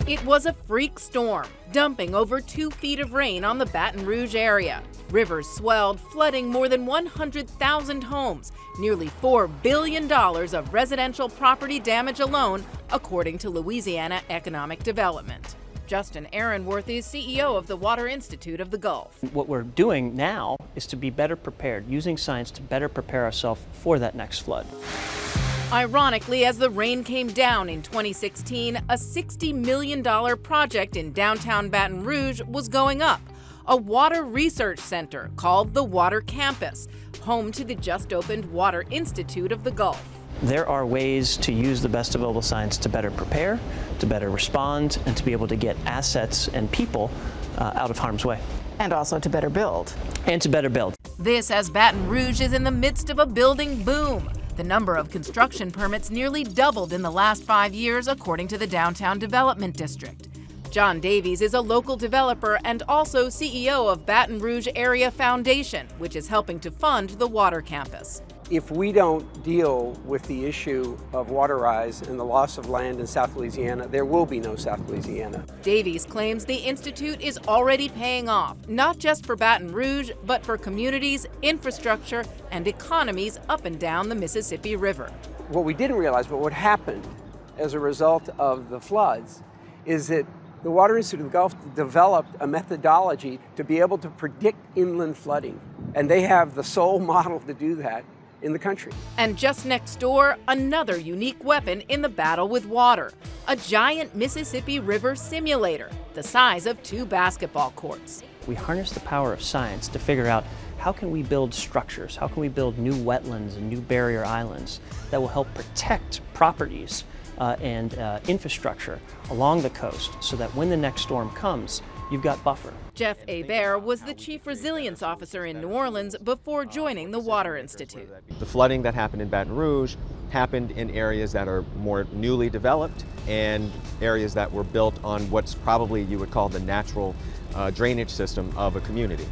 It was a freak storm, dumping over 2 feet of rain on the Baton Rouge area. Rivers swelled, flooding more than 100,000 homes, nearly $4 billion of residential property damage alone, according to Louisiana Economic Development. Justin Aaronworthy is CEO of the Water Institute of the Gulf. What we're doing now is to be better prepared, using science to better prepare ourselves for that next flood. Ironically, as the rain came down in 2016, a $60 million project in downtown Baton Rouge was going up, a water research center called the Water Campus, home to the just-opened Water Institute of the Gulf. There are ways to use the best available science to better prepare, to better respond, and to be able to get assets and people out of harm's way. And also to better build. And to better build. This as Baton Rouge is in the midst of a building boom. The number of construction permits nearly doubled in the last 5 years, according to the Downtown Development District. John Davies is a local developer and also CEO of Baton Rouge Area Foundation, which is helping to fund the Water Campus. If we don't deal with the issue of water rise and the loss of land in South Louisiana, there will be no South Louisiana. Davies claims the Institute is already paying off, not just for Baton Rouge, but for communities, infrastructure, and economies up and down the Mississippi River. What we didn't realize, but what happened as a result of the floods, is that the Water Institute of the Gulf developed a methodology to be able to predict inland flooding. And they have the sole model to do that in the country. And just next door, another unique weapon in the battle with water, a giant Mississippi River simulator, the size of 2 basketball courts. We harness the power of science to figure out how can we build structures, how can we build new wetlands and new barrier islands that will help protect properties and infrastructure along the coast so that when the next storm comes, you've got buffer. Jeff Hebert was the Chief Resilience Officer in New Orleans before joining the Water Institute. The flooding that happened in Baton Rouge happened in areas that are more newly developed and areas that were built on what's probably you would call the natural drainage system of a community.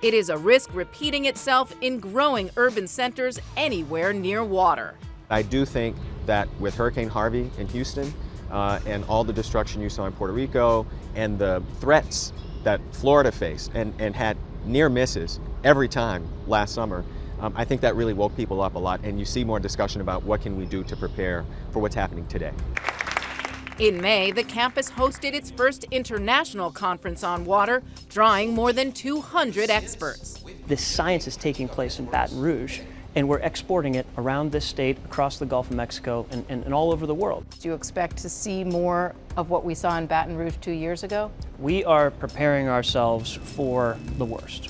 It is a risk repeating itself in growing urban centers anywhere near water. I do think that with Hurricane Harvey in Houston and all the destruction you saw in Puerto Rico and the threats that Florida faced and had near misses every time last summer, I think that really woke people up a lot, and you see more discussion about what can we do to prepare for what's happening today. In May, the campus hosted its first international conference on water, drawing more than 200 experts. This science is taking place in Baton Rouge, and we're exporting it around this state, across the Gulf of Mexico, and all over the world. Do you expect to see more of what we saw in Baton Rouge 2 years ago? We are preparing ourselves for the worst.